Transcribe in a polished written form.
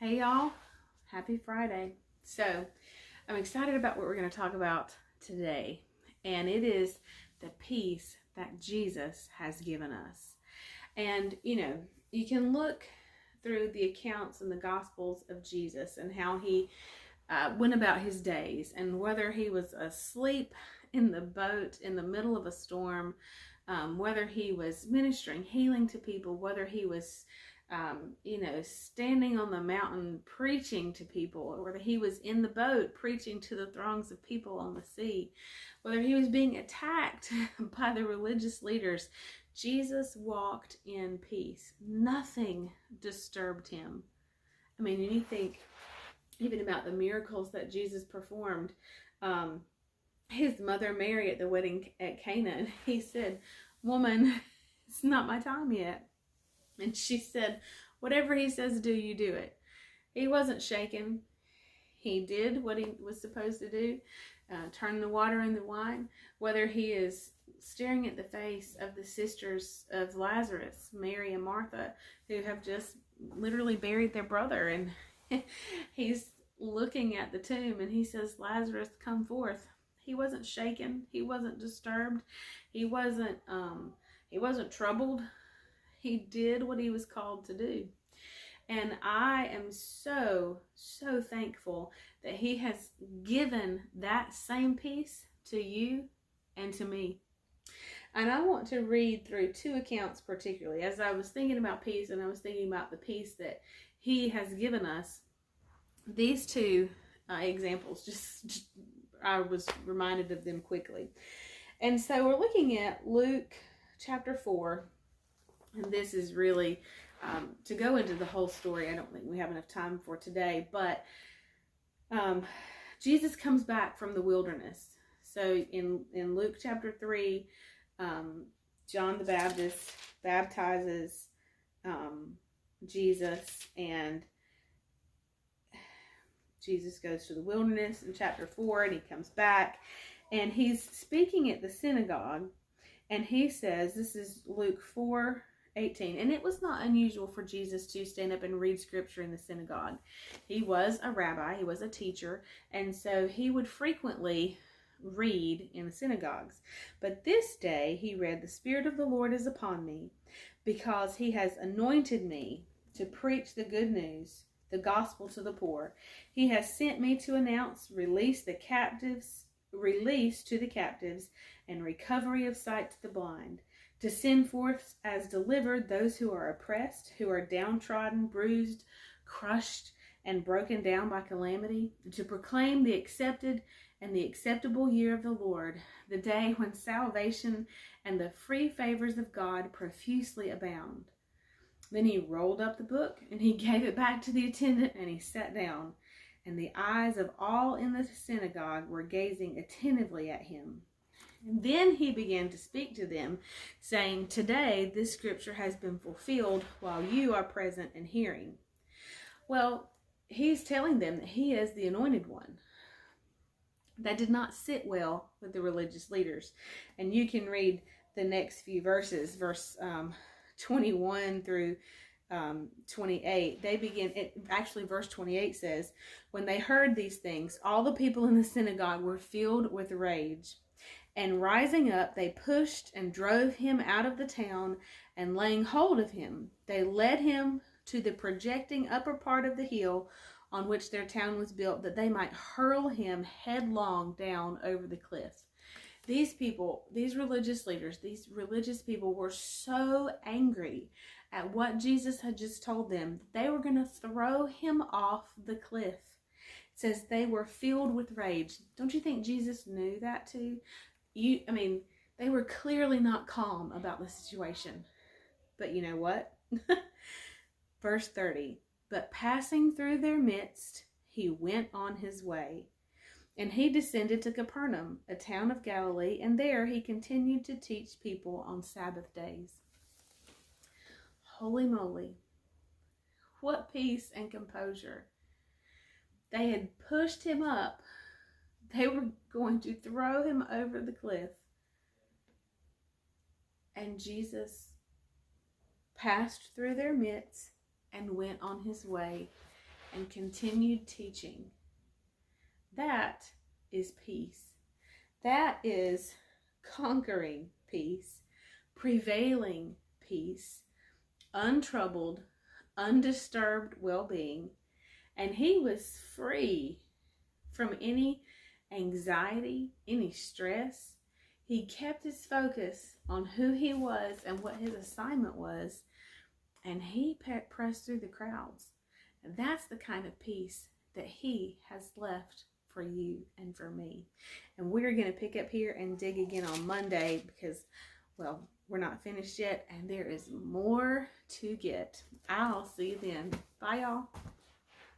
Hey y'all, happy Friday. So, I'm excited about what we're going to talk about today, and it is the peace that Jesus has given us. And you can look through the accounts in the Gospels of Jesus and how he went about his days, and whether he was asleep in the boat in the middle of a storm, whether he was ministering healing to people, whether he was standing on the mountain preaching to people, or whether he was in the boat preaching to the throngs of people on the sea, whether he was being attacked by the religious leaders, Jesus walked in peace. Nothing disturbed him. I mean, and you think even about the miracles that Jesus performed. His mother Mary at the wedding at Cana, he said, "Woman, it's not my time yet." And she said, "Whatever he says do, you do it." He wasn't shaken. He did what he was supposed to do, turn the water into wine. Whether he is staring at the face of the sisters of Lazarus, Mary and Martha, who have just literally buried their brother, and he's looking at the tomb and he says, "Lazarus, come forth." He wasn't shaken. He wasn't disturbed. He wasn't troubled. He did what he was called to do. And I am so thankful that he has given that same peace to you and to me. And I want to read through two accounts particularly. As I was thinking about peace, and I was thinking about the peace that he has given us, these two examples, just I was reminded of them quickly. And so we're looking at Luke chapter 4. And this is really, to go into the whole story, I don't think we have enough time for today, but Jesus comes back from the wilderness. So in Luke chapter 3, John the Baptist baptizes Jesus, and Jesus goes to the wilderness in chapter 4, and he comes back, and he's speaking at the synagogue, and he says, this is Luke 4:18, and it was not unusual for Jesus to stand up and read scripture in the synagogue. He was a rabbi, he was a teacher, and so he would frequently read in the synagogues. But this day he read, "The Spirit of the Lord is upon me, because he has anointed me to preach the good news, the gospel to the poor. He has sent me to announce release to the captives, and recovery of sight to the blind, to send forth as delivered those who are oppressed, who are downtrodden, bruised, crushed, and broken down by calamity, to proclaim the accepted and the acceptable year of the Lord, the day when salvation and the free favors of God profusely abound." Then he rolled up the book, and he gave it back to the attendant, and he sat down. And the eyes of all in the synagogue were gazing attentively at him. And then he began to speak to them, saying, "Today this scripture has been fulfilled while you are present and hearing." Well, he's telling them that he is the anointed one. That did not sit well with the religious leaders. And you can read the next few verses, verse 21 through 28. They begin, verse 28 says, "When they heard these things, all the people in the synagogue were filled with rage. And rising up, they pushed and drove him out of the town, and laying hold of him, they led him to the projecting upper part of the hill on which their town was built, that they might hurl him headlong down over the cliff." These people, these religious leaders, these religious people were so angry at what Jesus had just told them, they were going to throw him off the cliff. It says they were filled with rage. Don't you think Jesus knew that too? They were clearly not calm about the situation. But you know what? Verse 30, "But passing through their midst, he went on his way. And he descended to Capernaum, a town of Galilee, and there he continued to teach people on Sabbath days." Holy moly. What peace and composure. They had pushed him up. They were going to throw him over the cliff. And Jesus passed through their midst and went on his way. and continued teaching. That is peace. That is conquering peace, prevailing peace, untroubled, undisturbed well-being. And he was free from any anxiety, any stress. He kept his focus on who he was and what his assignment was, and he pressed through the crowds. And that's the kind of peace that he has left for you and for me. And we're going to pick up here and dig again on Monday because, well, we're not finished yet and there is more to get. I'll see you then. Bye, y'all.